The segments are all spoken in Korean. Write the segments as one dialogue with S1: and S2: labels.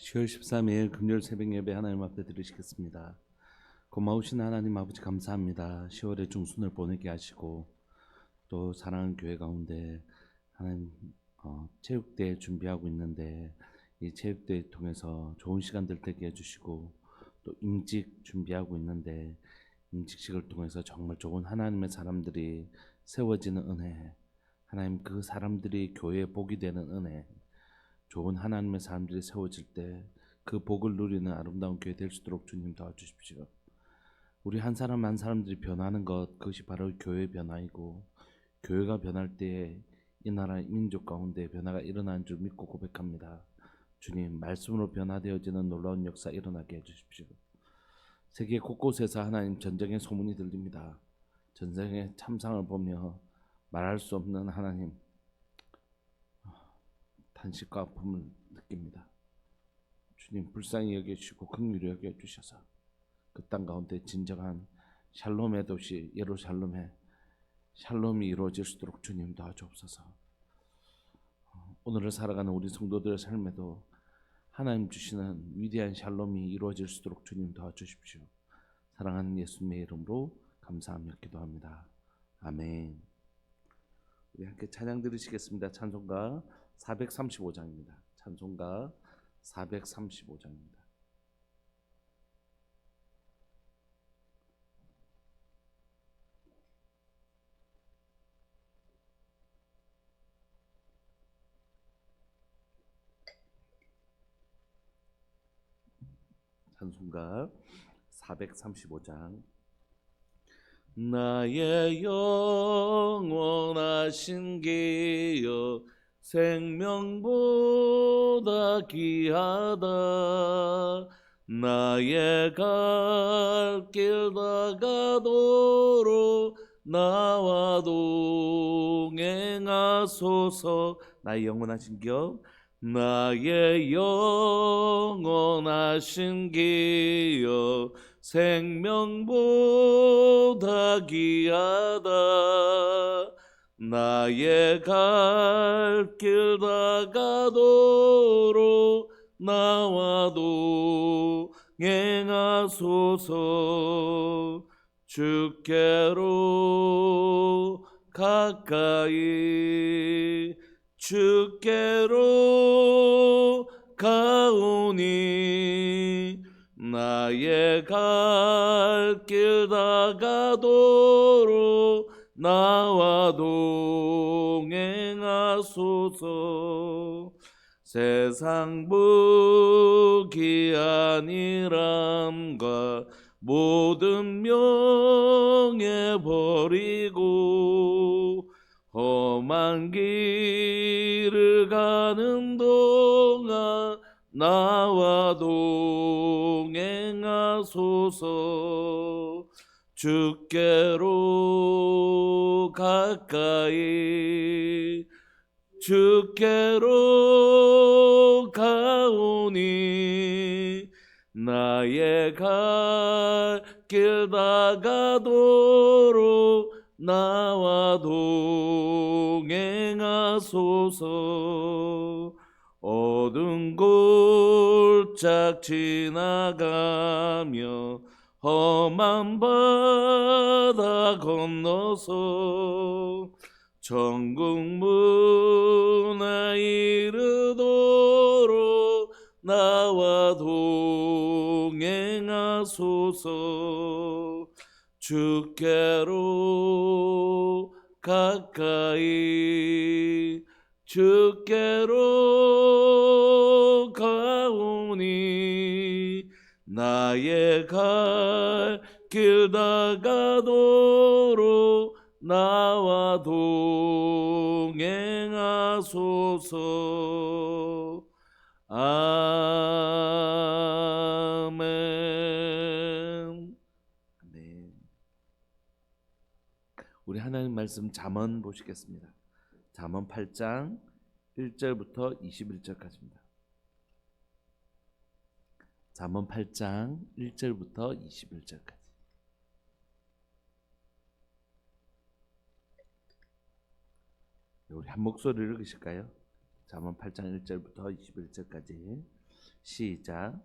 S1: 10월 13일 금요일 새벽 예배 하나님 앞에 드리시겠습니다. 고마우신 하나님 아버지 감사합니다. 10월의 중순을 보내게 하시고 또 사랑하는 교회 가운데 하나님 체육대회 준비하고 있는데 이 체육대회 통해서 좋은 시간들 되게 해주시고 또 임직 준비하고 있는데 임직식을 통해서 정말 좋은 하나님의 사람들이 세워지는 은혜, 하나님 그 사람들이 교회의 복이 되는 은혜, 좋은 하나님의 사람들이 세워질 때 그 복을 누리는 아름다운 교회 될 수 있도록 주님 도와주십시오. 우리 한 사람 한 사람들이 변하는 것, 그것이 바로 교회의 변화이고 교회가 변할 때에 이 나라 민족 가운데 변화가 일어나는 줄 믿고 고백합니다. 주님, 말씀으로 변화되어지는 놀라운 역사 일어나게 해주십시오. 세계 곳곳에서 하나님 전쟁의 소문이 들립니다. 전쟁의 참상을 보며 말할 수 없는 하나님 탄식과 아픔을 느낍니다. 주님 불쌍히 여겨주시고 긍휼히 여겨주셔서 그 땅 가운데 진정한 샬롬의 도시 예루살렘에 샬롬이 이루어질 수 있도록 주님 도와주옵소서. 오늘을 살아가는 우리 성도들의 삶에도 하나님 주시는 위대한 샬롬이 이루어질 수 있도록 주님 도와주십시오. 사랑하는 예수님의 이름으로 감사하며 기도합니다. 아멘. 우리 함께 찬양 들으시겠습니다. 찬송가 435장입니다. 찬송가 435장입니다. 찬송가 435장. 나의 영원하신 기여 생명보다 귀하다. 나의 갈 길 다가도록 나와 동행하소서. 나의 영원하신 기여 나의 영원하신 기여 생명보다 귀하다. 나의 갈 길 다가도록 나와 동행하소서. 주께로 가까이 주께로 가오니 나의 갈 길 다가도록 나와 동행하소서. 세상 부귀한 일함과 모든 명예 버리고 험한 길을 가는 동안 나와 동행하소서. 주께로 가까이 주께로 가오니 나의 갈 길 다가도록 나와 동행하소서. 어두운 골짝 지나가며 험한 바다 건너서 천국 문에 이르도록 나와 동행하소서. 주께로 가까이 주께로 가오니 나의 갈 길 다가도록 나와 동행하소서. 아멘. 네. 우리 하나님 말씀 잠언 보시겠습니다. 잠언 8장 1절부터 21절까지입니다. 잠언 8장 1절부터 21절까지. 우리 한 목소리를 읽으실까요? 잠언 8장 1절부터 21절까지. 시작.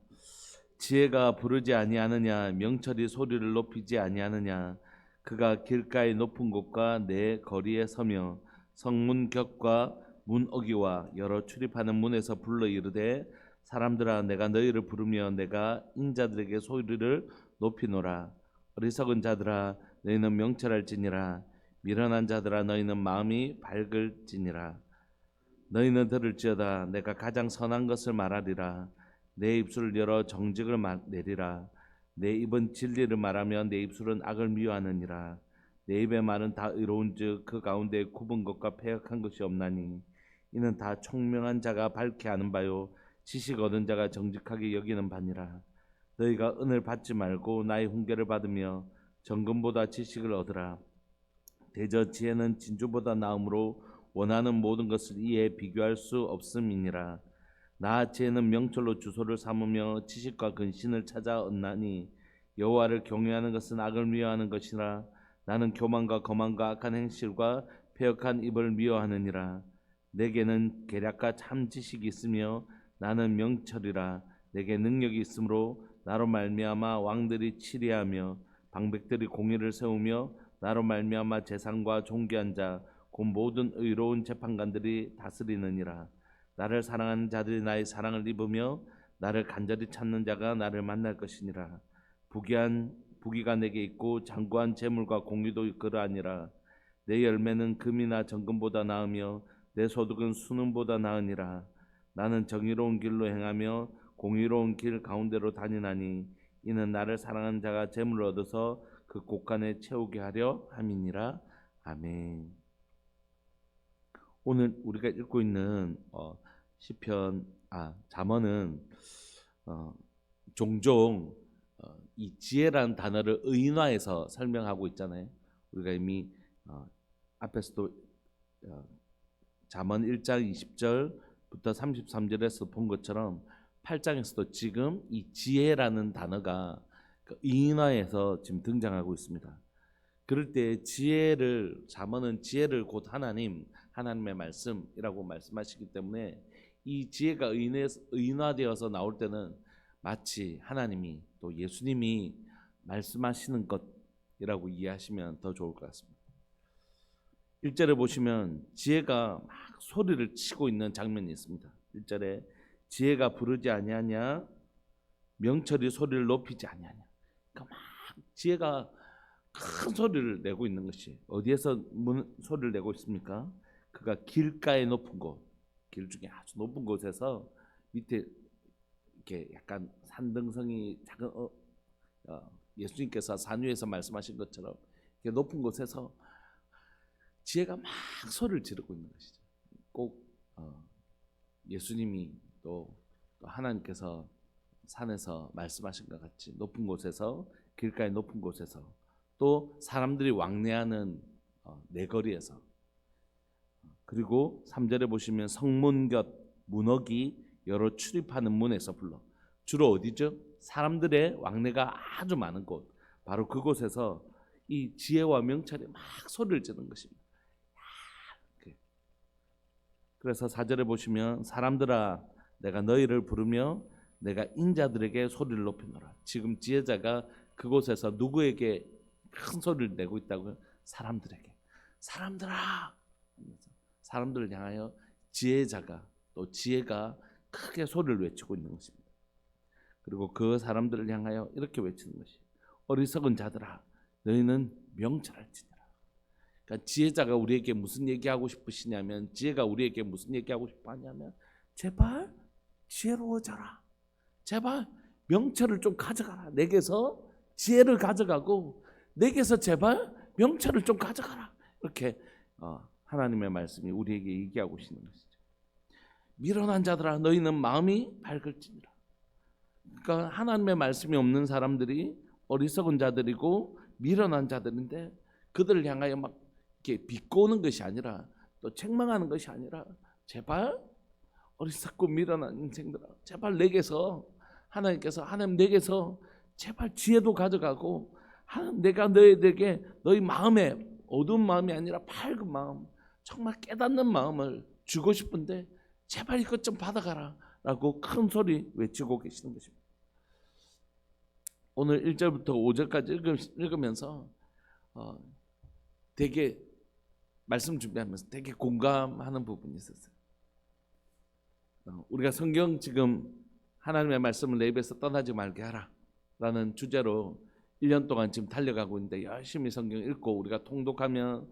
S1: 지혜가 부르지 아니하느냐, 명철이 소리를 높이지 아니하느냐. 그가 길가의 높은 곳과 내 거리에 서며 성문 곁과 문 어기와 여러 출입하는 문에서 불러 이르되, 사람들아, 내가 너희를 부르며 내가 인자들에게 소리를 높이노라. 어리석은 자들아, 너희는 명철할지니라. 미련한 자들아, 너희는 마음이 밝을지니라. 너희는 들을지어다. 내가 가장 선한 것을 말하리라. 내 입술을 열어 정직을 내리라. 내 입은 진리를 말하며 내 입술은 악을 미워하느니라. 내 입의 말은 다 의로운즉 그 가운데 굽은 것과 패역한 것이 없나니 이는 다 총명한 자가 밝게 아는 바요 지식 얻은 자가 정직하게 여기는 바니라. 너희가 은을 받지 말고 나의 훈계를 받으며 정금보다 지식을 얻으라. 대저 지혜는 진주보다 나음으로 원하는 모든 것을 이에 비교할 수 없음이니라. 나 지혜는 명철로 주소를 삼으며 지식과 근신을 찾아 얻나니 여호와를 경외하는 것은 악을 미워하는 것이라. 나는 교만과 거만과 악한 행실과 패역한 입을 미워하느니라. 내게는 계략과 참 지식이 있으며 나는 명철이라. 내게 능력이 있으므로 나로 말미암아 왕들이 치리하며 방백들이 공의를 세우며 나로 말미암아 재상과 존귀한 자 곧 모든 의로운 재판관들이 다스리느니라. 나를 사랑하는 자들이 나의 사랑을 입으며 나를 간절히 찾는 자가 나를 만날 것이니라. 부귀가 내게 있고 장구한 재물과 공유도 그러하니라. 내 열매는 금이나 정금보다 나으며 내 소득은 순금보다 나으니라. 나는 정의로운 길로 행하며 공의로운 길 가운데로 다니나니 이는 나를 사랑하는 자가 재물을 얻어서 그 곳간에 채우게 하려 함이니라. 아멘. 오늘 우리가 읽고 있는 시편 잠언은 종종 이 지혜라는 단어를 의인화해서 설명하고 있잖아요. 우리가 이미 앞에서도 잠언 1장 20절부터 33절에서 본 것처럼 8장에서도 지금 이 지혜라는 단어가 의인화해서 지금 등장하고 있습니다. 그럴 때 잠언은 지혜를 곧 하나님의 말씀이라고 말씀하시기 때문에 이 지혜가 의인화되어서 나올 때는 마치 하나님이 또 예수님이 말씀하시는 것이라고 이해하시면 더 좋을 것 같습니다. 1절에 보시면 지혜가 막 소리를 치고 있는 장면이 있습니다. 1절에 지혜가 부르지 아니하냐, 명철이 소리를 높이지 아니하냐. 그러니까 막 지혜가 큰 소리를 내고 있는 것이 어디에서 소리를 내고 있습니까? 그가 길가의 높은 곳, 길 중에 아주 높은 곳에서 밑에 이렇게 약간 산등성이 작은 예수님께서 산 위에서 말씀하신 것처럼 이렇게 높은 곳에서 지혜가 막 소리를 지르고 있는 것이죠. 꼭 예수님이 또 하나님께서 산에서 말씀하신 것 같이 높은 곳에서 길가의 높은 곳에서 또 사람들이 왕래하는 내거리에서 그리고 3절에 보시면 성문 곁 문어기 여러 출입하는 문에서 불러. 주로 어디죠? 사람들의 왕래가 아주 많은 곳, 바로 그곳에서 이 지혜와 명철이 막 소리를 지르는 것입니다. 그래서 4절에 보시면 사람들아 내가 너희를 부르며 내가 인자들에게 소리를 높이노라. 지금 지혜자가 그곳에서 누구에게 큰 소리를 내고 있다고요? 사람들에게. 사람들아, 사람들을 향하여 지혜자가 또 지혜가 크게 소리를 외치고 있는 것입니다. 그리고 그 사람들을 향하여 이렇게 외치는 것이 어리석은 자들아 너희는 명철할지니라. 그러니까 지혜자가 우리에게 무슨 얘기하고 싶으시냐면, 지혜가 우리에게 무슨 얘기하고 싶어 하냐면, 제발 지혜로워져라. 제발 명철을 좀 가져가라. 내게서 지혜를 가져가고 내게서 제발 명철을 좀 가져가라. 이렇게 하나님의 말씀이 우리에게 얘기하고 계시는 것이죠. 미련한 자들아 너희는 마음이 밝을지니라. 그러니까 하나님의 말씀이 없는 사람들이 어리석은 자들이고 미련한 자들인데, 그들을 향하여 막 이렇게 비꼬는 것이 아니라 또 책망하는 것이 아니라, 제발 어리석고 미련한 인생들아 제발 내게서, 하나님 내게서 제발 지혜도 가져가고, 하나님 내가 너희들에게 너희 마음에 어두운 마음이 아니라 밝은 마음, 정말 깨닫는 마음을 주고 싶은데 제발 이것 좀 받아가라 라고 큰 소리 외치고 계시는 것입니다. 오늘 1절부터 5절까지 읽으면서 되게 말씀 준비하면서 되게 공감하는 부분이 있었어요. 우리가 성경 지금 하나님의 말씀을 내 입에서 떠나지 말게 하라 라는 주제로 1년 동안 지금 달려가고 있는데, 열심히 성경 읽고 우리가 통독하면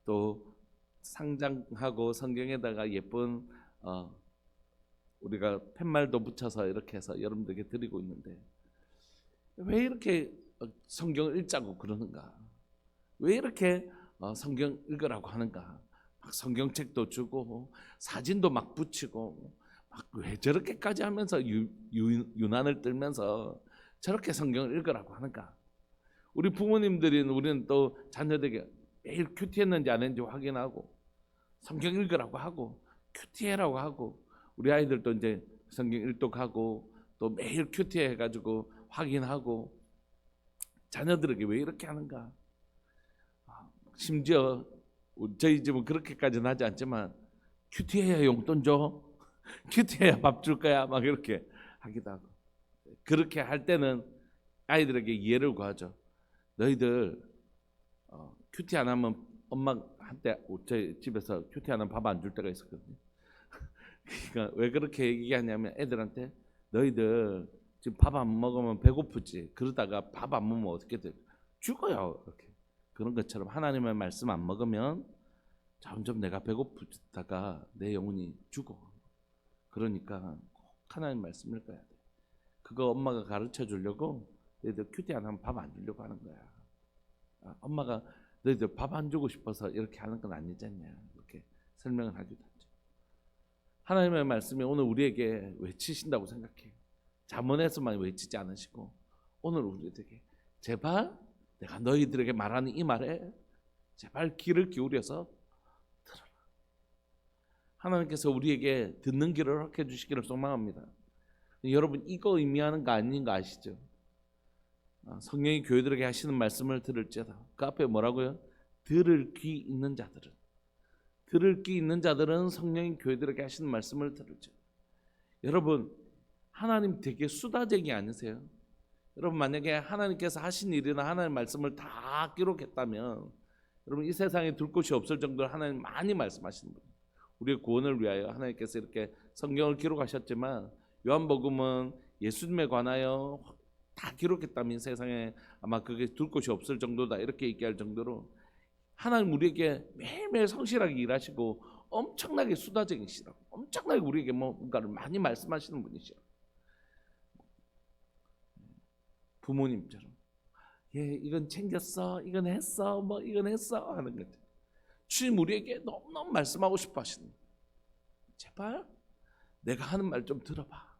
S1: 또 상장하고 성경에다가 예쁜 우리가 팻말도 붙여서 이렇게 해서 여러분들에게 드리고 있는데, 왜 이렇게 성경을 읽자고 그러는가? 왜 이렇게 성경 읽으라고 하는가? 막 성경책도 주고 사진도 막 붙이고 막 왜 저렇게까지 하면서 유난을 떨면서 저렇게 성경을 읽으라고 하는가? 우리 우리는 또 자녀들에게 매일 큐티했는지 안 했는지 확인하고 성경 읽으라고 하고 큐티해라고 하고, 우리 아이들도 이제 성경 일독하고 또 매일 큐티해가지고 확인하고, 자녀들에게 왜 이렇게 하는가? 심지어 저희 집은 그렇게까지는 하지 않지만 큐티해야 용돈 줘, 큐티해야 밥 줄 거야, 막 이렇게 하기도 하고. 그렇게 할 때는 아이들에게 이해를 구하죠. 너희들 큐티 안 하면 엄마 한때 저희 집에서 큐티 안 하면 밥 안 줄 때가 있었거든요. 그러니까 왜 그렇게 얘기하냐면, 애들한테 너희들 지금 밥 안 먹으면 배고프지, 그러다가 밥 안 먹으면 어떻게 돼? 죽어요. 이렇게. 그런 것처럼 하나님의 말씀 안 먹으면 점점 내가 배고프다가 내 영혼이 죽어. 그러니까 꼭 하나님 말씀 읽어야 돼. 그거 엄마가 가르쳐 주려고 너희들 큐티 안 하면 밥 안 주려고 하는 거야. 엄마가 너희들 밥 안 주고 싶어서 이렇게 하는 건 아니잖냐, 이렇게 설명을 하기도 하죠. 하나님의 말씀이 오늘 우리에게 외치신다고 생각해요. 잠언에서만 외치지 않으시고 오늘 우리에게 제발 내가 너희들에게 말하는 이 말에 제발 귀를 기울여서 들어라. 하나님께서 우리에게 듣는 귀를 허락해 주시기를 소망합니다. 여러분, 이거 의미하는 거 아닌 거 아시죠? 성령이 교회들에게 하시는 말씀을 들을지어다. 그 앞에 뭐라고요? 들을 귀 있는 자들은 성령이 교회들에게 하시는 말씀을 들을지. 여러분, 하나님 되게 수다쟁이 아니세요? 여러분, 만약에 하나님께서 하신 일이나 하나님의 말씀을 다 기록했다면 여러분, 이 세상에 둘 곳이 없을 정도로 하나님 많이 말씀하시는 분이에요. 우리의 구원을 위하여 하나님께서 이렇게 성경을 기록하셨지만, 요한복음은 예수님에 관하여 다 기록했다면 세상에 아마 그게 둘 곳이 없을 정도다, 이렇게 얘기할 정도로 하나님 우리에게 매일매일 성실하게 일하시고 엄청나게 수다쟁이시라고, 엄청나게 우리에게 뭔가를 많이 말씀하시는 분이시라고. 부모님처럼 이건 챙겼어, 이건 했어, 이건 했어 하는 거죠. 주님 우리에게 너무너무 말씀하고 싶어 하시는 거예요. 제발 내가 하는 말 좀 들어봐.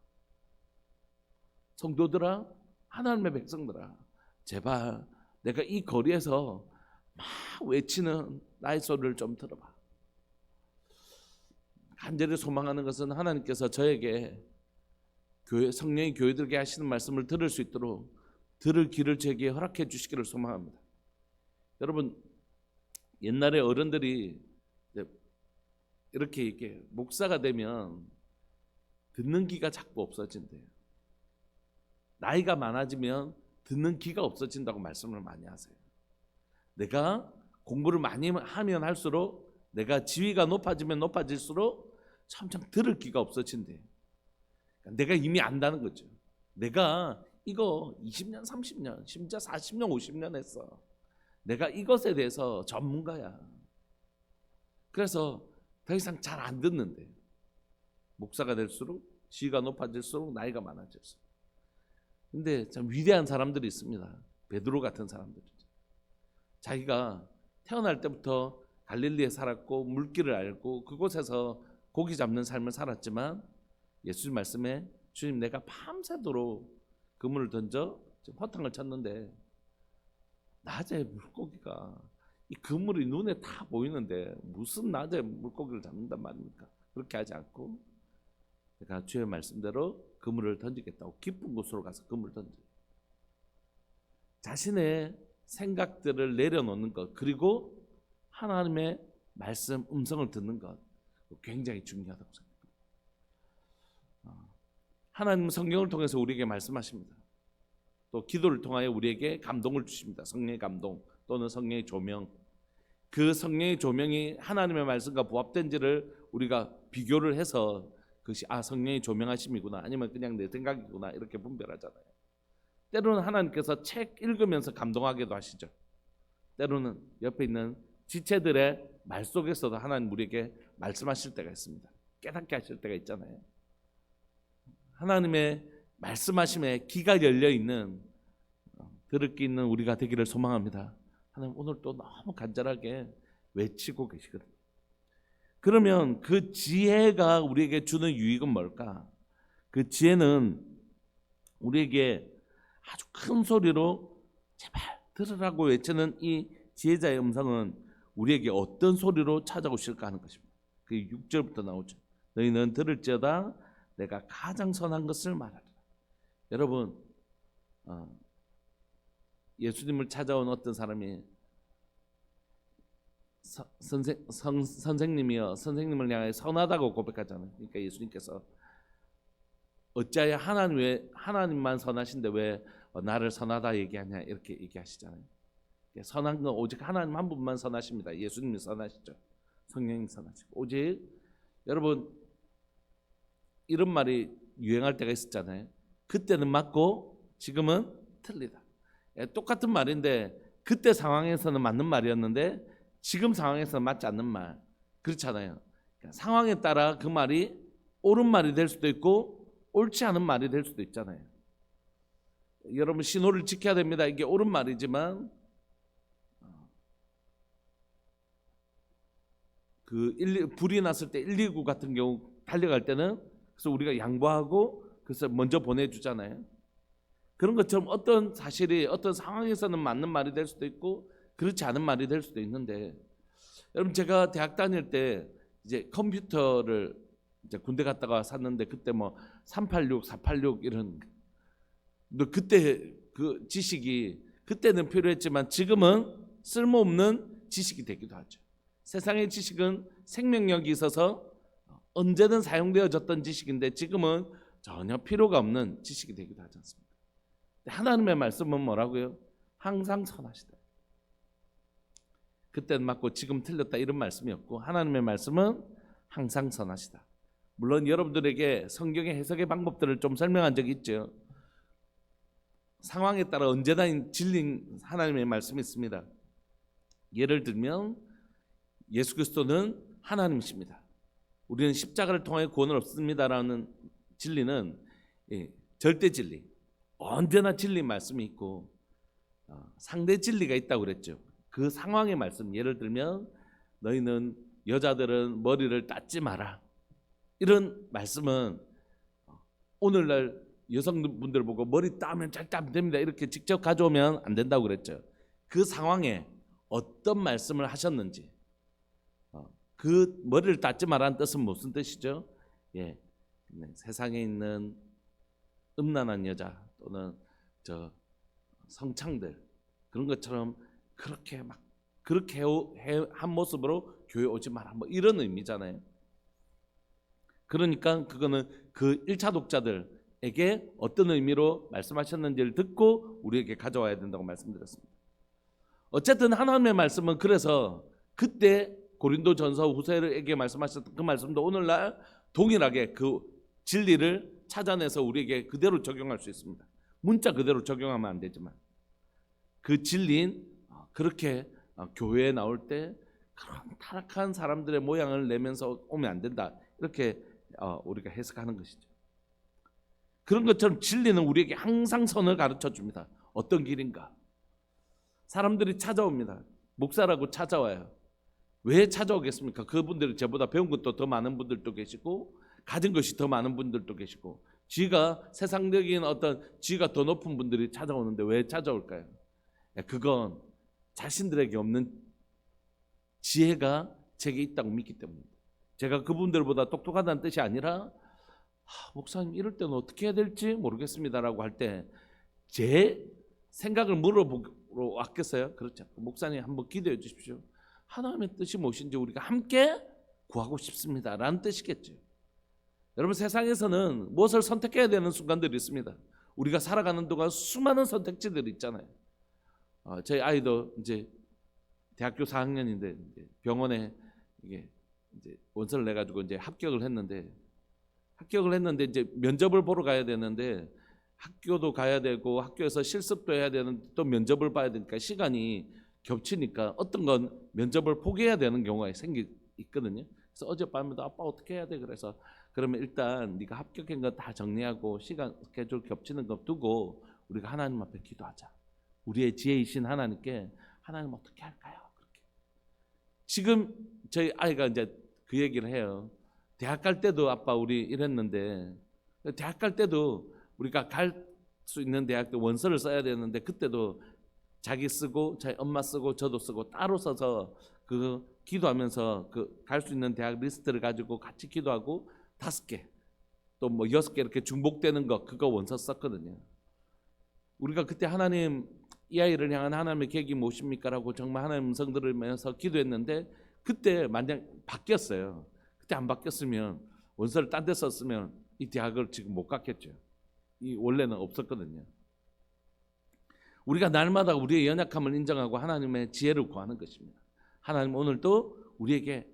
S1: 성도들아, 하나님의 백성들아, 제발 내가 이 거리에서 막 외치는 나의 소리를 좀 들어봐. 간절히 소망하는 것은 하나님께서 저에게 성령이 교회들에게 하시는 말씀을 들을 수 있도록 들을 귀를 제게 허락해 주시기를 소망합니다. 여러분, 옛날에 어른들이 이렇게 얘기해요. 목사가 되면 듣는 귀가 자꾸 없어진대요. 나이가 많아지면 듣는 귀가 없어진다고 말씀을 많이 하세요. 내가 공부를 많이 하면 할수록, 내가 지위가 높아지면 높아질수록 점점 들을 귀가 없어진대요. 내가 이미 안다는 거죠. 내가 이거 20년, 30년, 심지어 40년, 50년 했어. 내가 이것에 대해서 전문가야. 그래서 더 이상 잘 안 듣는데, 목사가 될수록, 지위가 높아질수록, 나이가 많아질수록. 근데 참 위대한 사람들이 있습니다. 베드로 같은 사람들이. 자기가 태어날 때부터 갈릴리에 살았고 물길을 알고 그곳에서 고기 잡는 삶을 살았지만, 예수님 말씀에 주님 내가 밤새도록 그물을 던져 허탕을 쳤는데 낮에 물고기가, 이 그물이 눈에 다 보이는데 무슨 낮에 물고기를 잡는단 말입니까? 그렇게 하지 않고 내가 주의 말씀대로 그물을 던지겠다고 깊은 곳으로 가서 그물을 던져. 자신의 생각들을 내려놓는 것, 그리고 하나님의 말씀 음성을 듣는 것, 굉장히 중요하다고 생각합니다. 하나님 성경을 통해서 우리에게 말씀하십니다. 또 기도를 통하여 우리에게 감동을 주십니다. 성령의 감동 또는 성령의 조명. 그 성령의 조명이 하나님의 말씀과 부합된지를 우리가 비교를 해서 그것이 성령의 조명하심이구나 아니면 그냥 내 생각이구나 이렇게 분별하잖아요. 때로는 하나님께서 책 읽으면서 감동하기도 하시죠. 때로는 옆에 있는 지체들의 말 속에서도 하나님 우리에게 말씀하실 때가 있습니다. 깨닫게 하실 때가 있잖아요. 하나님의 말씀하심에 귀가 열려있는 들을 귀 있는 우리가 되기를 소망합니다. 하나님 오늘 또 너무 간절하게 외치고 계시거든요. 그러면 그 지혜가 우리에게 주는 유익은 뭘까? 그 지혜는 우리에게 아주 큰 소리로 제발 들으라고 외치는 이 지혜자의 음성은 우리에게 어떤 소리로 찾아오실까 하는 것입니다. 그 6절부터 나오죠. 너희는 들을지어다 내가 가장 선한 것을 말하리라. 여러분 예수님을 찾아온 어떤 사람이 선생님이여 선생님을 향해 선하다고 고백하잖아요. 그러니까 예수님께서 어찌하여 하나님만 선하신데 왜 나를 선하다 얘기하냐 이렇게 얘기하시잖아요. 선한 건 오직 하나님 한 분만 선하십니다. 예수님이 선하시죠. 성령이 선하시고 오직 여러분 이런 말이 유행할 때가 있었잖아요. 그때는 맞고 지금은 틀리다. 똑같은 말인데 그때 상황에서는 맞는 말이었는데 지금 상황에서는 맞지 않는 말 그렇잖아요. 상황에 따라 그 말이 옳은 말이 될 수도 있고 옳지 않은 말이 될 수도 있잖아요. 여러분 신호를 지켜야 됩니다. 이게 옳은 말이지만 불이 났을 때 119 같은 경우 달려갈 때는 그래서 우리가 양보하고 그래서 먼저 보내주잖아요. 그런 것처럼 어떤 사실이 어떤 상황에서는 맞는 말이 될 수도 있고 그렇지 않은 말이 될 수도 있는데 여러분 제가 대학 다닐 때 이제 컴퓨터를 이제 군대 갔다가 샀는데 그때 뭐 386, 486 이런 그때 그 지식이 그때는 필요했지만 지금은 쓸모없는 지식이 되기도 하죠. 세상의 지식은 생명력이 있어서 언제든 사용되어졌던 지식인데 지금은 전혀 필요가 없는 지식이 되기도 하지 않습니까? 하나님의 말씀은 뭐라고요? 항상 선하시다. 그때는 맞고 지금 틀렸다 이런 말씀이 없고 하나님의 말씀은 항상 선하시다. 물론 여러분들에게 성경의 해석의 방법들을 좀 설명한 적이 있죠. 상황에 따라 언제나 진리인 하나님의 말씀이 있습니다. 예를 들면 예수 그리스도는 하나님이십니다. 우리는 십자가를 통해 구원을 얻습니다라는 진리는 절대 진리, 언제나 진리 말씀이 있고 상대 진리가 있다고 그랬죠. 그 상황의 말씀, 예를 들면 너희는 여자들은 머리를 닦지 마라 이런 말씀은 오늘날 여성분들 보고 머리 따면 잘 따면 됩니다 이렇게 직접 가져오면 안 된다고 그랬죠. 그 상황에 어떤 말씀을 하셨는지 그 머리를 닦지 말라는 뜻은 무슨 뜻이죠? 세상에 있는 음란한 여자 또는 저 성창들 그런 것처럼 그렇게 한 모습으로 교회 오지 마라 뭐 이런 의미잖아요. 그러니까 그거는 그 1차 독자들에게 어떤 의미로 말씀하셨는지를 듣고 우리에게 가져와야 된다고 말씀드렸습니다. 어쨌든 하나님의 말씀은 그래서 그때 고린도전서 후서에게 말씀하셨던 그 말씀도 오늘날 동일하게 그 진리를 찾아내서 우리에게 그대로 적용할 수 있습니다. 문자 그대로 적용하면 안 되지만 그 진리인 그렇게 교회에 나올 때 그런 타락한 사람들의 모양을 내면서 오면 안 된다 이렇게 우리가 해석하는 것이죠. 그런 것처럼 진리는 우리에게 항상 선을 가르쳐 줍니다. 어떤 길인가? 사람들이 찾아옵니다. 목사라고 찾아와요. 왜 찾아오겠습니까? 그분들이 저보다 배운 것도 더 많은 분들도 계시고 가진 것이 더 많은 분들도 계시고 지위가 세상적인 어떤 지위가 더 높은 분들이 찾아오는데 왜 찾아올까요? 그건 자신들에게 없는 지혜가 제게 있다고 믿기 때문입니다. 제가 그분들보다 똑똑하다는 뜻이 아니라 목사님 이럴 때는 어떻게 해야 될지 모르겠습니다라고 할 때 제 생각을 물어보러 왔겠어요? 그렇지 않고 목사님 한번 기도해 주십시오. 하나님의 뜻이 무엇인지 우리가 함께 구하고 싶습니다라는 뜻이겠죠. 여러분, 세상에서는 무엇을 선택해야 되는 순간들이 있습니다. 우리가 살아가는 동안 수많은 선택지들이 있잖아요. 저희 아이도 이제 대학교 4학년인데 병원에 이게 이제 원서를 내 가지고 이제 합격을 했는데 이제 면접을 보러 가야 되는데 학교도 가야 되고 학교에서 실습도 해야 되는 또 면접을 봐야 되니까 시간이 겹치니까 어떤 건 면접을 포기해야 되는 경우가 있거든요. 그래서 어젯밤에도 아빠 어떻게 해야 돼? 그래서 그러면 일단 네가 합격한 거 다 정리하고 시간 스케줄 겹치는 거 두고 우리가 하나님 앞에 기도하자. 우리의 지혜이신 하나님께 하나님 어떻게 할까요? 그렇게. 지금 저희 아이가 이제 그 얘기를 해요. 대학 갈 때도 아빠 우리 이랬는데 대학 갈 때도 우리가 갈 수 있는 대학도 원서를 써야 되는데 그때도 자기 쓰고 저희 엄마 쓰고 저도 쓰고 따로 써서 그 기도하면서 그 갈 수 있는 대학 리스트를 가지고 같이 기도하고 5개 또 뭐 6개 이렇게 중복되는 거 그거 원서 썼거든요. 우리가 그때 하나님 이 아이를 향한 하나님의 계획이 무엇입니까라고 정말 하나님의 음성 들으면서 기도했는데 그때 만약 바뀌었어요. 그때 안 바뀌었으면 원서를 딴 데 썼으면 이 대학을 지금 못 갔겠죠. 이 원래는 없었거든요. 우리가 날마다 우리의 연약함을 인정하고 하나님의 지혜를 구하는 것입니다. 하나님 오늘도 우리에게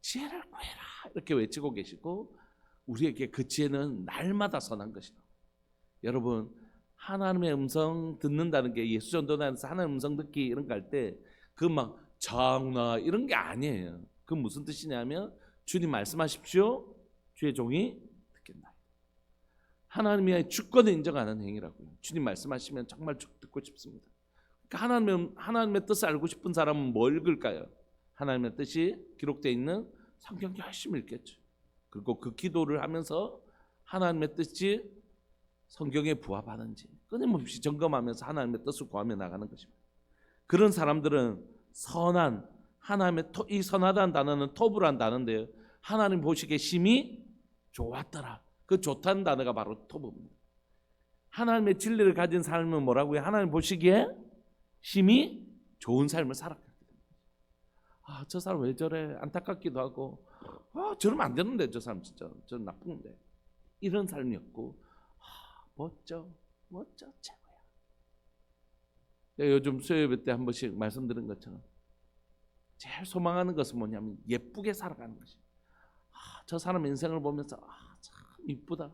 S1: 지혜를 구해라 이렇게 외치고 계시고 우리에게 그 지혜는 날마다 선한 것이다. 여러분, 하나님의 음성 듣는다는 게 예수 전도단에서 하나님의 음성 듣기 이런 거 할 때 그 막 장나 이런 게 아니에요. 그 무슨 뜻이냐면 주님 말씀하십시오. 주의 종이 듣겠나이다. 하나님의 주권을 인정하는 행위라고요. 주님 말씀하시면 정말 듣고 싶습니다. 그러니까 하나님의 뜻을 알고 싶은 사람은 뭘 읽을까요? 하나님의 뜻이 기록되어 있는 성경 열심히 읽겠죠. 그리고 그 기도를 하면서 하나님의 뜻이 성경에 부합하는지 끊임없이 점검하면서 하나님의 뜻을 구하며 나가는 것입니다. 그런 사람들은 선한 하나님의 이 선하다는 단어는 토브라는 단어인데요. 하나님 보시기에 심히 좋았더라. 그 좋다는 단어가 바로 토브입니다. 하나님의 진리를 가진 삶은 뭐라고요? 하나님 보시기에 심히 좋은 삶을 살았거든요. 저 사람 왜 저래? 안타깝기도 하고 저러면 안 되는데 저 사람 진짜 저 나쁜데 이런 삶이었고 멋져 최고야. 요즘 수요예배 때 한 번씩 말씀드린 것처럼 제일 소망하는 것은 뭐냐면 예쁘게 살아가는 것이. 저 사람 인생을 보면서 참 이쁘다.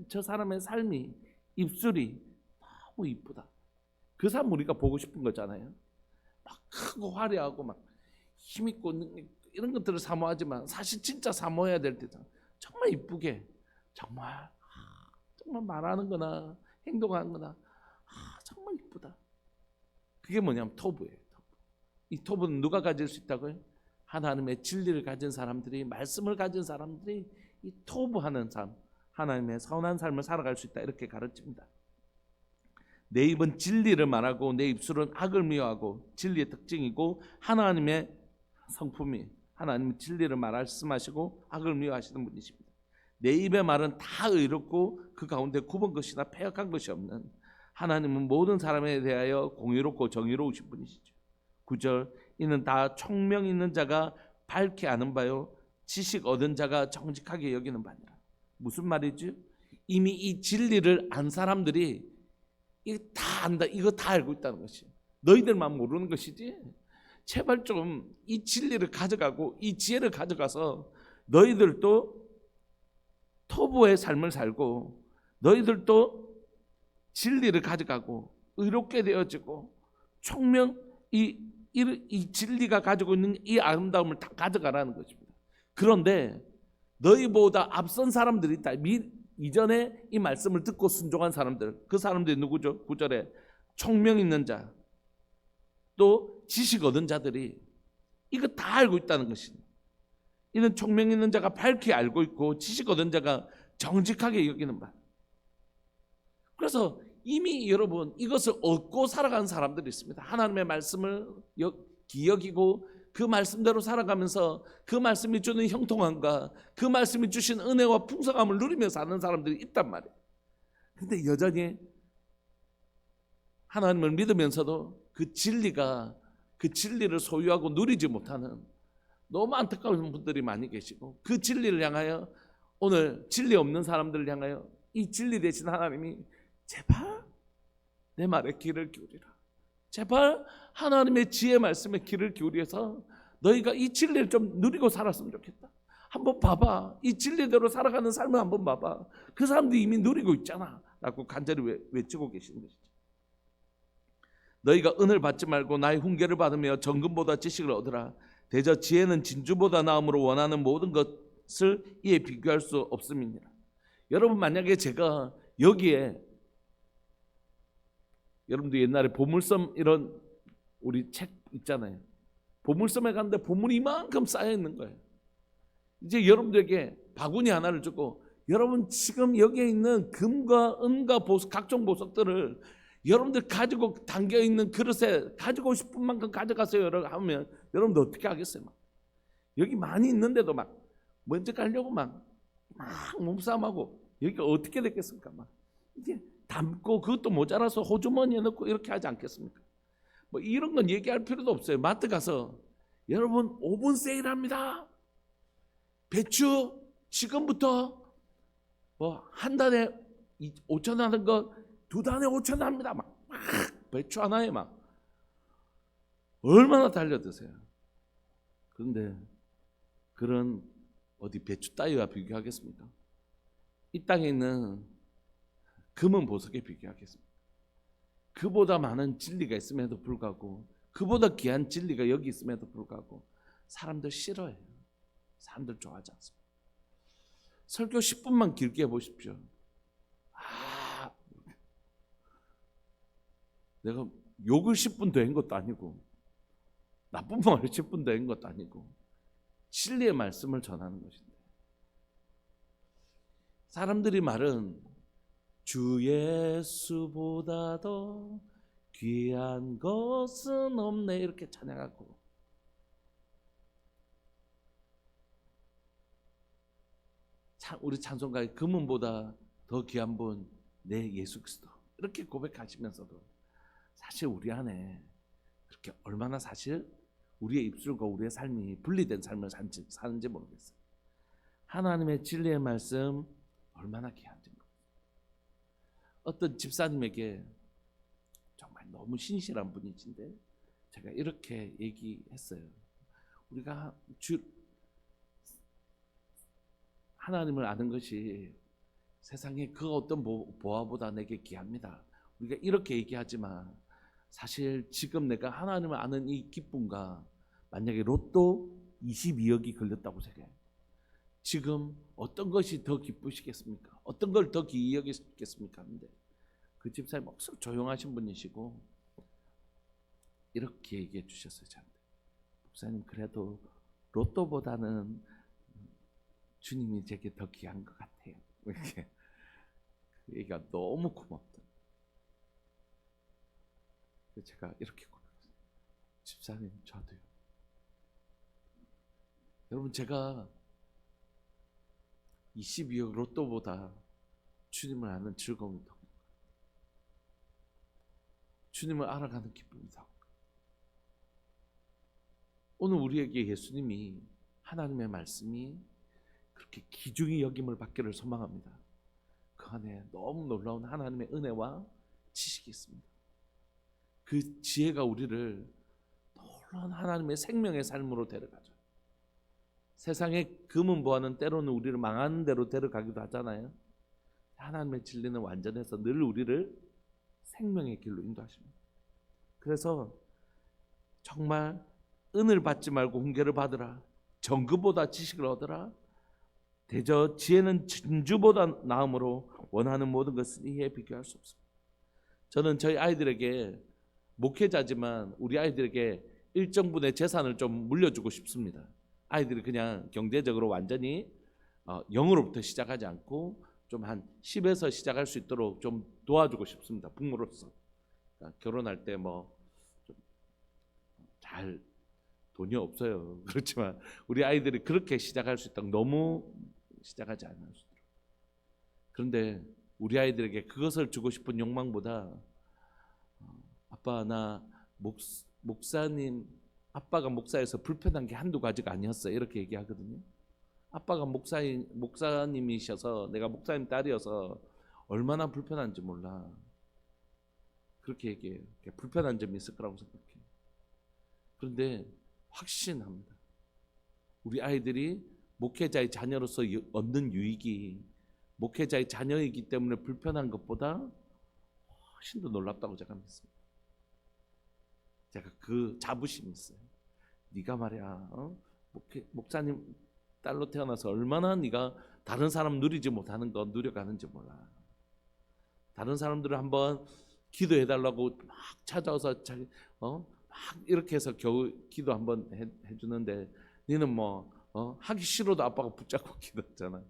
S1: 저 사람의 삶이 입술이 너무 이쁘다. 그 사람 우리가 보고 싶은 거잖아요. 막 크고 화려하고 막 힘있고 이런 것들을 사모하지만 사실 진짜 사모해야 될 때는 정말 이쁘게 정말 말하는 거나 행동하는 거나 정말 이쁘다. 그게 뭐냐면 토브예요. 이 토브는 누가 가질 수 있다고요? 하나님의 진리를 가진 사람들이, 말씀을 가진 사람들이 이 토브하는 삶, 하나님의 선한 삶을 살아갈 수 있다 이렇게 가르칩니다. 내 입은 진리를 말하고 내 입술은 악을 미워하고 진리의 특징이고 하나님의 성품이 하나님의 진리를 말씀하시고 악을 미워하시는 분이십니다. 내 입의 말은 다 의롭고 그 가운데 굽은 것이나 패역한 것이 없는 하나님은 모든 사람에 대하여 공의롭고 정의로우신 분이시죠. 9절 이는 다 총명 있는 자가 밝게 아는 바요 지식 얻은 자가 정직하게 여기는 바니라. 무슨 말이지? 이미 이 진리를 안 사람들이 이거 다 안다. 이거 다 알고 있다는 것이. 너희들만 모르는 것이지. 제발 좀 이 진리를 가져가고 이 지혜를 가져가서 너희들도 토보의 삶을 살고 너희들도 진리를 가져가고 의롭게 되어지고 총명 이 진리가 가지고 있는 이 아름다움을 다 가져가라는 것입니다. 그런데 너희보다 앞선 사람들이 있다. 이전에 이 말씀을 듣고 순종한 사람들, 그 사람들이 누구죠? 9절에 총명 있는 자, 또 지식 얻은 자들이 이거 다 알고 있다는 것입니다. 이는 총명 있는 자가 밝게 알고 있고 지식 얻은 자가 정직하게 여기는 바. 그래서 이미 여러분 이것을 얻고 살아가는 사람들이 있습니다. 하나님의 말씀을 기억이고 그 말씀대로 살아가면서 그 말씀이 주는 형통함과 그 말씀이 주신 은혜와 풍성함을 누리며 사는 사람들이 있단 말이에요. 근데 여전히 하나님을 믿으면서도 그 진리를 소유하고 누리지 못하는 너무 안타까운 분들이 많이 계시고, 그 진리를 향하여 오늘 진리 없는 사람들을 향하여 이 진리 되신 하나님이 제발 내 말에 귀를 기울이라, 제발 하나님의 지혜 말씀에 귀를 기울여서 너희가 이 진리를 좀 누리고 살았으면 좋겠다. 한번 봐봐, 이 진리대로 살아가는 삶을 한번 봐봐. 그 사람들이 이미 누리고 있잖아 라고 간절히 외치고 계시는 것이죠. 너희가 은을 받지 말고 나의 훈계를 받으며 정금보다 지식을 얻으라. 대저 지혜는 진주보다 나음으로 원하는 모든 것을 이에 비교할 수 없음이니라. 여러분, 만약에 제가 여기에, 여러분들 옛날에 보물섬 이런 우리 책 있잖아요. 보물섬에 갔는데 보물이 이만큼 쌓여 있는 거예요. 이제 여러분들에게 바구니 하나를 주고, 여러분 지금 여기에 있는 금과 은과 보석, 각종 보석들을 여러분들 가지고 담겨 있는 그릇에 가지고 싶은 만큼 가져가세요 하면 여러분들 어떻게 하겠어요? 막 여기 많이 있는데도 막 먼저 가려고 막 몸싸움하고, 여기가 어떻게 됐겠습니까? 막 이게 담고 그것도 모자라서 호주머니에 넣고 이렇게 하지 않겠습니까? 뭐 이런 건 얘기할 필요도 없어요. 마트 가서 여러분 5분 세일합니다. 배추 지금부터 뭐 한 단에 5,000원 하는 거 2단에 5,000원 합니다. 막 배추 하나에 막 얼마나 달려드세요. 그런데 그런 어디 배추 따위와 비교하겠습니까? 이 땅에 있는 금은 보석에 비교하겠습니까? 그보다 많은 진리가 있음에도 불구하고, 그보다 귀한 진리가 여기 있음에도 불구하고 사람들 싫어해요. 사람들 좋아하지 않습니다. 설교 10분만 길게 해보십시오. 내가 욕을 10분 더 한 것도 아니고 나쁜 말을 10분 더 한 것도 아니고 진리의 말씀을 전하는 것인데, 사람들이 말은 주 예수보다 더 귀한 것은 없네 이렇게 찬양하고, 우리 찬송가에 금은보다 더 귀한 분 내 예수 그리스도 이렇게 고백하시면서도 사실 우리 안에 그렇게 얼마나 사실 우리의 입술과 우리의 삶이 분리된 삶을 사는지 모르겠어요. 하나님의 진리의 말씀 얼마나 귀한지 모르겠어요. 어떤 집사님에게 정말 너무 신실한 분이신데 제가 이렇게 얘기했어요. 우리가 하나님을 아는 것이 세상에 그 어떤 보화보다 내게 귀합니다. 우리가 이렇게 얘기하지만 사실 지금 내가 하나님을 아는 이 기쁨과 만약에 로또 22억이 걸렸다고 생각해요. 지금 어떤 것이 더 기쁘시겠습니까? 어떤 걸 더 귀히 여기겠습니까? 근데 그 집사님 억수로 조용하신 분이시고 이렇게 얘기해 주셨어요. 저한테. 목사님, 그래도 로또보다는 주님이 제게 더 귀한 것 같아요. 이렇게 그 얘기가 너무 고맙다. 제가 이렇게 고백했어요. 집사님, 저도요. 여러분, 제가 22억 로또보다 주님을 아는 즐거움이 더, 주님을 알아가는 기쁨이 더. 오늘 우리에게 예수님이, 하나님의 말씀이 그렇게 귀중히 여김을 받기를 소망합니다. 그 안에 너무 놀라운 하나님의 은혜와 지식이 있습니다. 그 지혜가 우리를 놀라운 하나님의 생명의 삶으로 데려가죠. 세상의 금은 보화는 때로는 우리를 망하는 대로 데려가기도 하잖아요. 하나님의 진리는 완전해서 늘 우리를 생명의 길로 인도하십니다. 그래서 정말 은을 받지 말고 훈계를 받으라. 정금보다 지식을 얻으라. 대저 지혜는 진주보다 나음으로 원하는 모든 것은 이에 비교할 수 없습니다. 저는 저희 아이들에게, 목회자지만 우리 아이들에게 일정 분의 재산을 좀 물려주고 싶습니다. 아이들이 그냥 경제적으로 완전히 0으로부터 시작하지 않고 좀 한 10에서 시작할 수 있도록 좀 도와주고 싶습니다. 부모로서. 그러니까 결혼할 때 뭐 좀 잘 돈이 없어요. 그렇지만 우리 아이들이 그렇게 시작할 수 있도록 너무 시작하지 않을 수 있도록. 그런데 우리 아이들에게 그것을 주고 싶은 욕망보다 아빠, 나 목사님 아빠가 목사여서 불편한 게 한두 가지가 아니었어요. 이렇게 얘기하거든요. 아빠가 목사님이셔서 내가 목사님 딸이어서 얼마나 불편한지 몰라. 그렇게 얘기해요. 불편한 점이 있을 거라고 생각해요. 그런데 확신합니다. 우리 아이들이 목회자의 자녀로서 얻는 유익이 목회자의 자녀이기 때문에 불편한 것보다 훨씬 더 놀랍다고 제가 믿습니다. 제가 그 자부심이 있어요. 네가 말이야, 목사님 딸로 태어나서 얼마나 네가 다른 사람 누리지 못하는 거 누려가는지 몰라. 다른 사람들을 한번 기도해달라고 막 찾아와서 자기 막 이렇게 해서 겨우 기도 한번 해주는데 너는 뭐 하기 싫어도 아빠가 붙잡고 기도했잖아.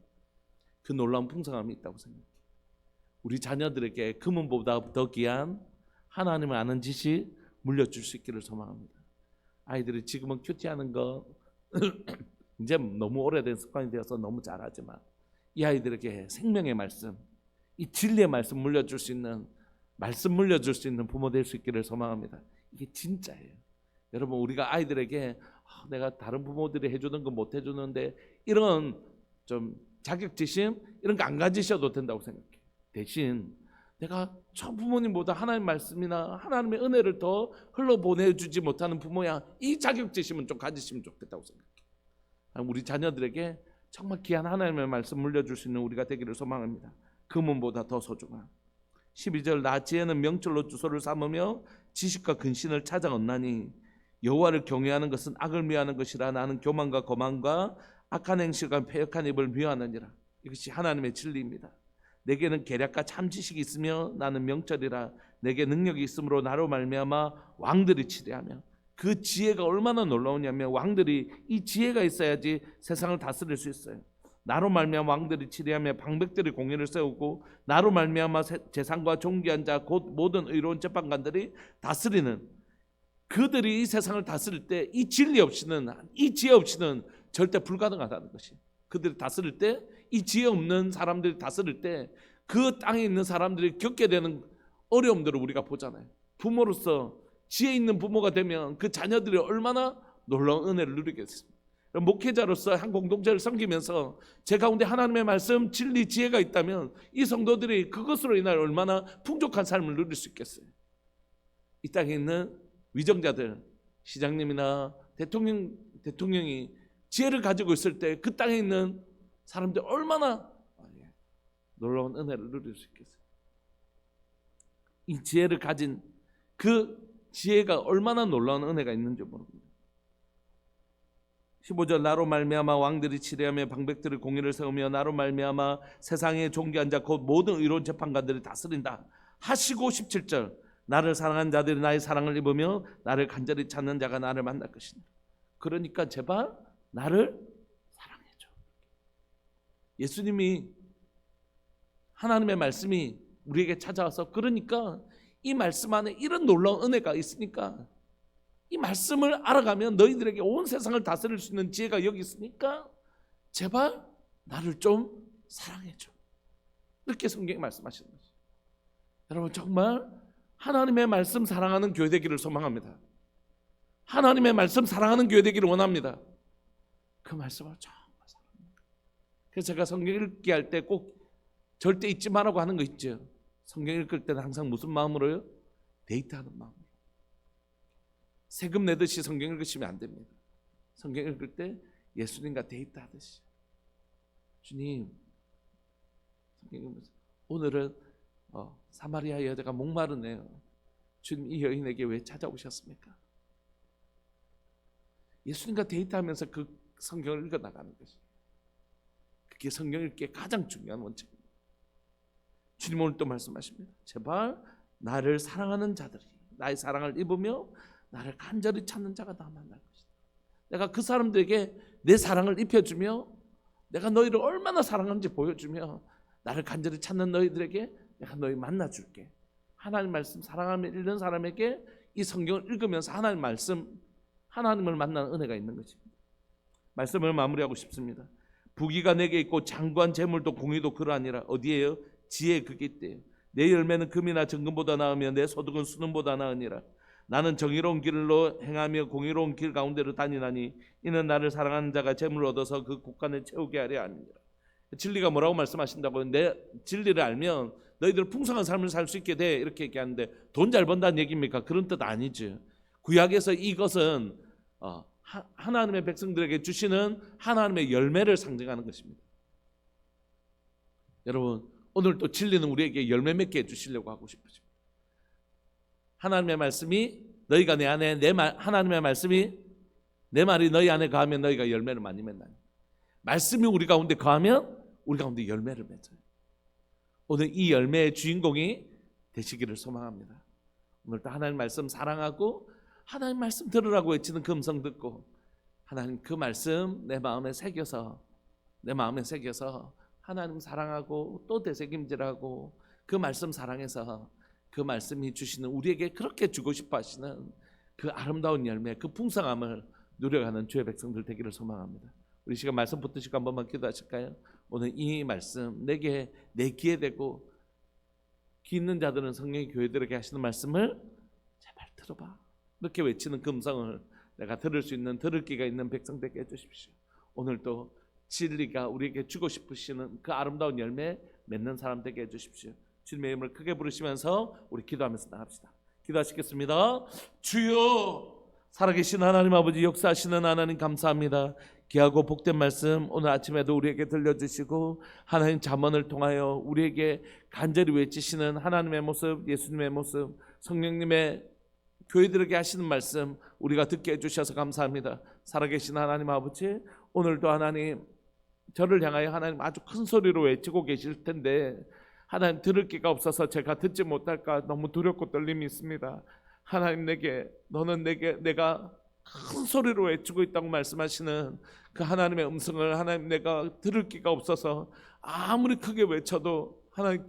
S1: 그 놀라운 풍성함이 있다고 생각해. 우리 자녀들에게 금은보다 더 귀한 하나님을 아는 지식 물려줄 수 있기를 소망합니다. 아이들이 지금은 큐티하는 거 이제 너무 오래된 습관이 되어서 너무 잘하지만 이 아이들에게 생명의 말씀, 이 진리의 말씀 물려줄 수 있는 부모 될 수 있기를 소망합니다. 이게 진짜예요. 여러분, 우리가 아이들에게 내가 다른 부모들이 해주는 거 못 해주는데 이런 좀 자격지심 이런 거 안 가지셔도 된다고 생각해요. 대신 내가 저 부모님보다 하나님의 말씀이나 하나님의 은혜를 더 흘러보내주지 못하는 부모야, 이 자격지심은 좀 가지시면 좋겠다고 생각해요. 우리 자녀들에게 정말 귀한 하나님의 말씀 물려줄 수 있는 우리가 되기를 소망합니다. 금은보다 더 소중한 12절 나 지혜는 명철로 주소를 삼으며 지식과 근신을 찾아 얻나니 여호와를 경외하는 것은 악을 미워하는 것이라 나는 교만과 거만과 악한 행실과 패역한 입을 미워하느니라. 이것이 하나님의 진리입니다. 내게는 계략과 참 지식이 있으며 나는 명철이라 내게 능력이 있으므로 나로 말미암아 왕들이 치리하며 그 지혜가 얼마나 놀라우냐면 왕들이 이 지혜가 있어야지 세상을 다스릴 수 있어요. 나로 말미암아 왕들이 치리하며 방백들이 공의를 세우고 나로 말미암아 재상과 존귀한 자 곧 모든 의로운 재판관들이 다스리는 그들이 이 세상을 다스릴 때 이 진리 없이는 이 지혜 없이는 절대 불가능하다는 것이 그들이 다스릴 때 이 지혜 없는 사람들이 다스릴 때 그 땅에 있는 사람들이 겪게 되는 어려움들을 우리가 보잖아요. 부모로서 지혜 있는 부모가 되면 그 자녀들이 얼마나 놀라운 은혜를 누리겠습니까? 목회자로서 한 공동체를 섬기면서 제 가운데 하나님의 말씀, 진리, 지혜가 있다면 이 성도들이 그것으로 인하여 얼마나 풍족한 삶을 누릴 수 있겠어요. 이 땅에 있는 위정자들, 시장님이나 대통령이 지혜를 가지고 있을 때 그 땅에 있는 사람들 얼마나 놀라운 은혜를 누릴 수 있겠어요. 이 지혜를 가진 그 지혜가 얼마나 놀라운 은혜가 있는지 모릅니다. 15절 나로 말미암아 왕들이 치리하며 방백들이 공의를 세우며 나로 말미암아 세상에 존귀한 자 곧 모든 의로운 재판관들이 다스린다 하시고 17절 나를 사랑한 자들이 나의 사랑을 입으며 나를 간절히 찾는 자가 나를 만날 것이다. 그러니까 제발 나를 사랑해줘. 예수님이 하나님의 말씀이 우리에게 찾아와서 그러니까 이 말씀 안에 이런 놀라운 은혜가 있으니까 이 말씀을 알아가면 너희들에게 온 세상을 다스릴 수 있는 지혜가 여기 있으니까 제발 나를 좀 사랑해줘. 이렇게 성경이 말씀하시는 거죠. 여러분 정말 하나님의 말씀 사랑하는 교회 되기를 소망합니다. 하나님의 말씀 사랑하는 교회 되기를 원합니다. 그 말씀을 정말 사랑합니다. 그래서 제가 성경 읽기 할 때 꼭 절대 잊지 말라고 하는 거 있죠. 성경 읽을 때는 항상 무슨 마음으로요? 데이트하는 마음으로. 세금 내듯이 성경 읽으시면 안 됩니다. 성경 읽을 때 예수님과 데이트하듯이 주님 성경 읽으면서 오늘은 사마리아 여자가 목마르네요. 주님 이 여인에게 왜 찾아오셨습니까? 예수님과 데이트하면서 그 성경을 읽어나가는 것이 그게 성경 읽기에 가장 중요한 원칙입니다. 주님 오늘 또 말씀하십니다. 제발 나를 사랑하는 자들이 나의 사랑을 입으며 나를 간절히 찾는 자가 나 만날 것이다. 내가 그 사람들에게 내 사랑을 입혀주며 내가 너희를 얼마나 사랑하는지 보여주며 나를 간절히 찾는 너희들에게 내가 너희 만나줄게. 하나님 말씀 사랑하며 읽는 사람에게 이 성경을 읽으면서 하나님 말씀 하나님을 만나는 은혜가 있는 것입니다. 말씀을 마무리하고 싶습니다. 부귀가 내게 있고 장관 재물도 공의도 그러하니라. 어디에요? 지혜 그게 있대요. 내 열매는 금이나 정금보다 나으며 내 소득은 수능보다 나으니라. 나는 정의로운 길로 행하며 공의로운 길 가운데로 다니나니 이는 나를 사랑하는 자가 재물을 얻어서 그 곳간을 채우게 하려 함이니라. 진리가 뭐라고 말씀하신다고요? 내 진리를 알면 너희들 풍성한 삶을 살 수 있게 돼, 이렇게 얘기하는데 돈 잘 번다는 얘기입니까? 그런 뜻 아니죠. 구약에서 이것은 하나님의 백성들에게 주시는 하나님의 열매를 상징하는 것입니다. 여러분, 오늘 또 진리는 우리에게 열매 맺게 해주시려고 하고 싶으십니다. 하나님의 말씀이 너희가 내 안에 하나님의 말씀이 내 말이 너희 안에 거하면 너희가 열매를 많이 맺나니, 말씀이 우리 가운데 거하면 우리 가운데 열매를 맺어요. 오늘 이 열매의 주인공이 되시기를 소망합니다. 오늘도 하나님 말씀 사랑하고 하나님 말씀 들으라고 외치는 그 음성 듣고 하나님 그 말씀 내 마음에 새겨서 하나님 사랑하고 또 되새김질하고 그 말씀 사랑해서 그 말씀이 주시는, 우리에게 그렇게 주고 싶어 하시는 그 아름다운 열매, 그 풍성함을 누려가는 주의 백성들 되기를 소망합니다. 우리 시간 말씀 붙드시고 한 번만 기도하실까요? 오늘 이 말씀 내게 내 귀에 대고 귀 있는 자들은 성령이 교회들에게 하시는 말씀을 제발 들어봐, 이렇게 외치는 그 음성을 내가 들을 수 있는, 들을 귀가 있는 백성 되게 해주십시오. 오늘도 진리가 우리에게 주고 싶으시는 그 아름다운 열매 맺는 사람 되게 해주십시오. 주님의 이름을 크게 부르시면서 우리 기도하면서 나갑시다. 기도하시겠습니다. 주여, 살아계신 하나님 아버지, 역사하시는 하나님 감사합니다. 귀하고 복된 말씀 오늘 아침에도 우리에게 들려주시고 하나님 잠언을 통하여 우리에게 간절히 외치시는 하나님의 모습, 예수님의 모습, 성령님의 교회들에게 하시는 말씀 우리가 듣게 해주셔서 감사합니다. 살아계신 하나님 아버지, 오늘도 하나님 저를 향하여 하나님 아주 큰 소리로 외치고 계실 텐데 하나님 들을 기가 없어서 제가 듣지 못할까 너무 두렵고 떨림이 있습니다. 하나님 내가 큰 소리로 외치고 있다고 말씀하시는 그 하나님의 음성을 하나님 내가 들을 기가 없어서 아무리 크게 외쳐도 하나님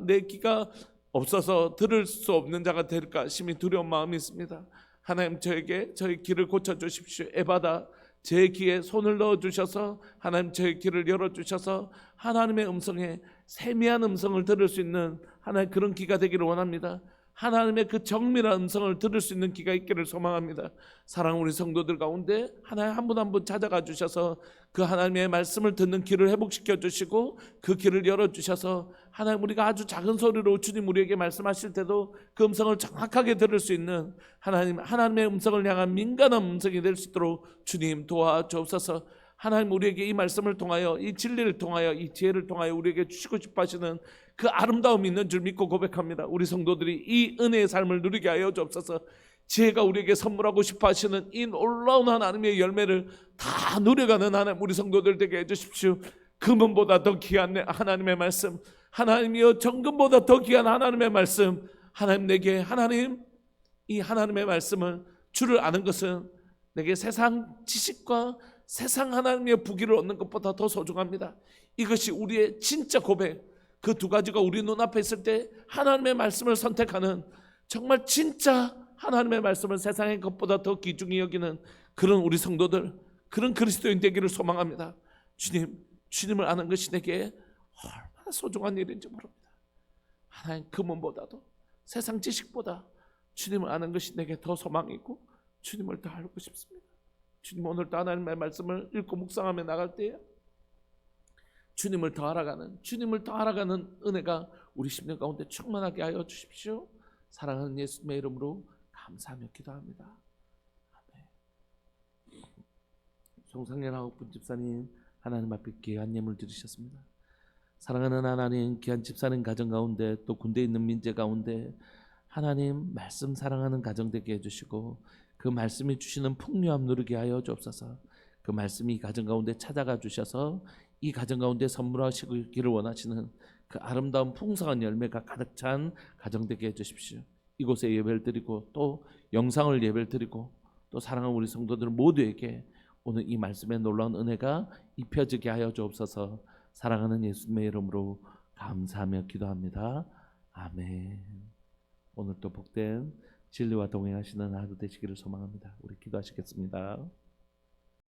S1: 내 귀가 없어서 들을 수 없는 자가 될까 심히 두려운 마음이 있습니다. 하나님 저희 귀를 고쳐주십시오. 에바다 제 귀에 손을 넣어주셔서 하나님 저희 귀를 열어주셔서 하나님의 음성에 세미한 음성을 들을 수 있는 하나님 그런 귀가 되기를 원합니다. 하나님의 그 정밀한 음성을 들을 수 있는 귀가 있기를 소망합니다. 사랑하는 우리 성도들 가운데 하나님 한 분 한 분 찾아가 주셔서 그 하나님의 말씀을 듣는 귀를 회복시켜 주시고 그 귀를 열어주셔서 하나님 우리가 아주 작은 소리로 주님 우리에게 말씀하실 때도 그 음성을 정확하게 들을 수 있는 하나님의 음성을 향한 민감한 음성이 될 수 있도록 주님 도와주옵소서. 하나님 우리에게 이 말씀을 통하여 이 진리를 통하여 이 지혜를 통하여 우리에게 주시고 싶어 하시는 그 아름다움이 있는 줄 믿고 고백합니다. 우리 성도들이 이 은혜의 삶을 누리게 하여 주옵소서. 지혜가 우리에게 선물하고 싶어 하시는 이 놀라운 하나님의 열매를 다 누려가는 하나님 우리 성도들 되게 해주십시오. 금은보다 더 귀한 하나님의 말씀, 하나님이여 정금보다 더 귀한 하나님의 말씀, 하나님 내게 이 하나님의 말씀을 주를 아는 것은 내게 세상 지식과 세상 하나님의 부귀를 얻는 것보다 더 소중합니다. 이것이 우리의 진짜 고백, 그 두 가지가 우리 눈앞에 있을 때 하나님의 말씀을 선택하는, 정말 진짜 하나님의 말씀을 세상의 것보다 더 귀중히 여기는 그런 우리 성도들, 그런 그리스도인 되기를 소망합니다. 주님을 아는 것이 내게 얼마나 소중한 일인지 모릅니다. 하나님 금은보다도 세상 지식보다 주님을 아는 것이 내게 더 소망이 있고 주님을 더 알고 싶습니다. 주님 오늘도 하나님의 말씀을 읽고 묵상하며 나갈 때에 주님을 더 알아가는 은혜가 우리 심령 가운데 충만하게 하여 주십시오. 사랑하는 예수님의 이름으로 감사하며 기도합니다. 아멘. 송상렬 하옥분 집사님 하나님 앞에 귀한 예물 드리셨습니다. 사랑하는 하나님, 귀한 집사님 가정 가운데 또 군대에 있는 민재 가운데 하나님 말씀 사랑하는 가정 되게 해주시고 그 말씀이 주시는 풍요함 누리게 하여 주옵소서. 그 말씀이 가정 가운데 찾아가 주셔서 이 가정 가운데 선물하시기를 원하시는 그 아름다운 풍성한 열매가 가득 찬 가정 되게 해주십시오. 이곳에 예배를 드리고 또 영상을 예배를 드리고 또 사랑하는 우리 성도들 모두에게 오늘 이 말씀의 놀라운 은혜가 입혀지게 하여 주옵소서. 사랑하는 예수님의 이름으로 감사하며 기도합니다. 아멘. 오늘 또 복된 진리와 동행하시는 하루 되시기를 소망합니다. 우리 기도하시겠습니다.